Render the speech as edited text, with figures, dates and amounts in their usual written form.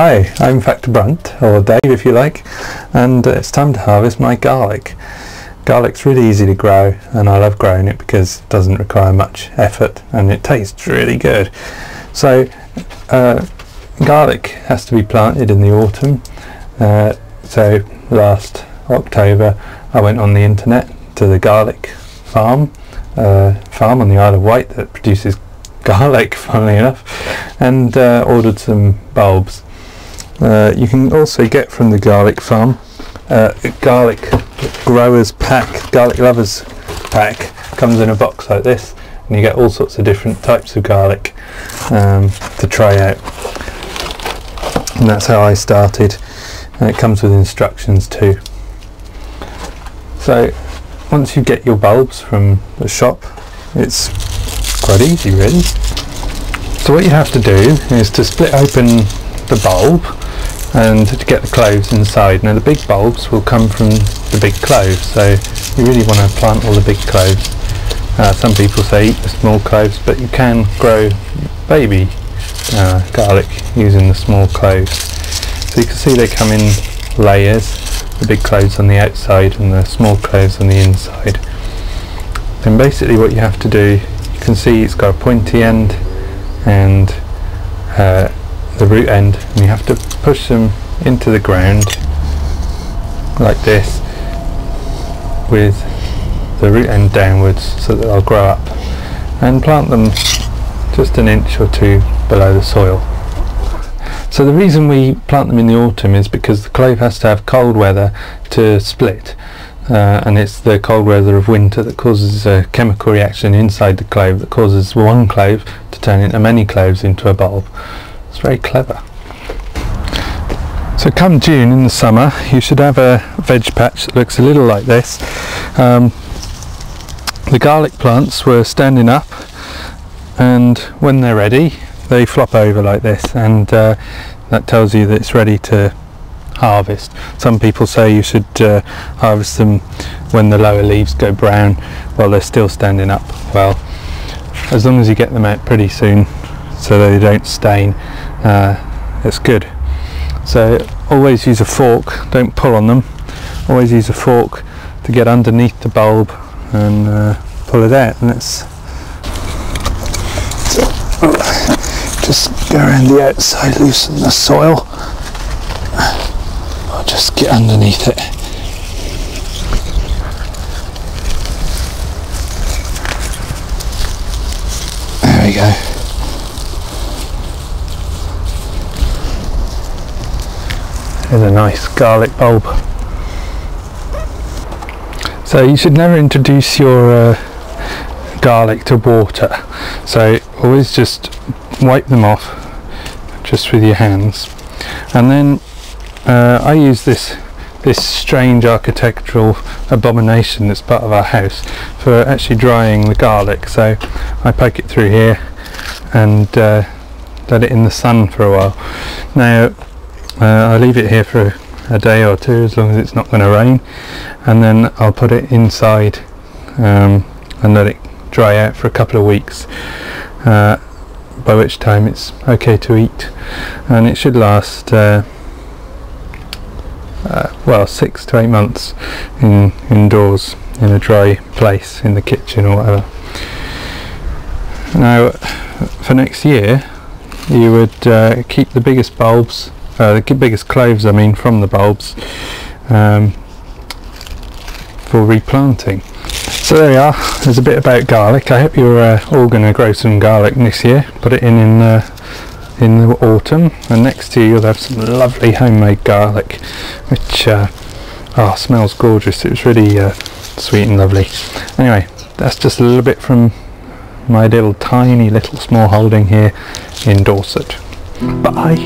Hi, I'm Factor Brunt, or Dave if you like, and it's time to harvest my garlic. Garlic's really easy to grow, and I love growing it because it doesn't require much effort and it tastes really good. So garlic has to be planted in the autumn. So last October I went on the internet to the garlic farm on the Isle of Wight that produces garlic, funnily enough, and ordered some bulbs. You can also get from the garlic farm garlic growers pack, garlic lovers pack. Comes in a box like this, and you get all sorts of different types of garlic to try out. And that's how I started. And it comes with instructions too. So once you get your bulbs from the shop, it's quite easy really. So what you have to do is to split open the bulb and to get the cloves inside. Now the big bulbs will come from the big cloves, so you really want to plant all the big cloves. Some people say eat the small cloves, but you can grow baby garlic using the small cloves. So you can see they come in layers, the big cloves on the outside and the small cloves on the inside. And basically what you have to do, you can see it's got a pointy end and the root end, and you have to push them into the ground like this with the root end downwards so that they'll grow up, and plant them just an inch or two below the soil. So the reason we plant them in the autumn is because the clove has to have cold weather to split, and it's the cold weather of winter that causes a chemical reaction inside the clove that causes one clove to turn into many cloves into a bulb. It's very clever. So come June in the summer you should have a veg patch that looks a little like this. The garlic plants were standing up, and when they're ready they flop over like this, and that tells you that it's ready to harvest. Some people say you should harvest them when the lower leaves go brown while they're still standing up. Well, as long as you get them out pretty soon so that they don't stain, it's good. So always use a fork, don't pull on them, always use a fork to get underneath the bulb and pull it out. And it's just go around the outside, loosen the soil, I'll just get underneath it. There we go. There's a nice garlic bulb. So you should never introduce your garlic to water, so always just wipe them off just with your hands. And then I use this strange architectural abomination that's part of our house for actually drying the garlic. So I poke it through here and let it in the sun for a while. Now I leave it here for a day or two, as long as it's not going to rain, and then I'll put it inside and let it dry out for a couple of weeks, by which time it's okay to eat, and it should last well 6 to 8 months indoors in a dry place in the kitchen or whatever. Now for next year you would keep the biggest bulbs, the biggest cloves I mean, from the bulbs for replanting. So there you are, there's a bit about garlic. I hope you're all going to grow some garlic this year, put it in the autumn, and next year you'll have some lovely homemade garlic which smells gorgeous. It was really sweet and lovely. Anyway, that's just a little bit from my tiny little small holding here in Dorset. Bye.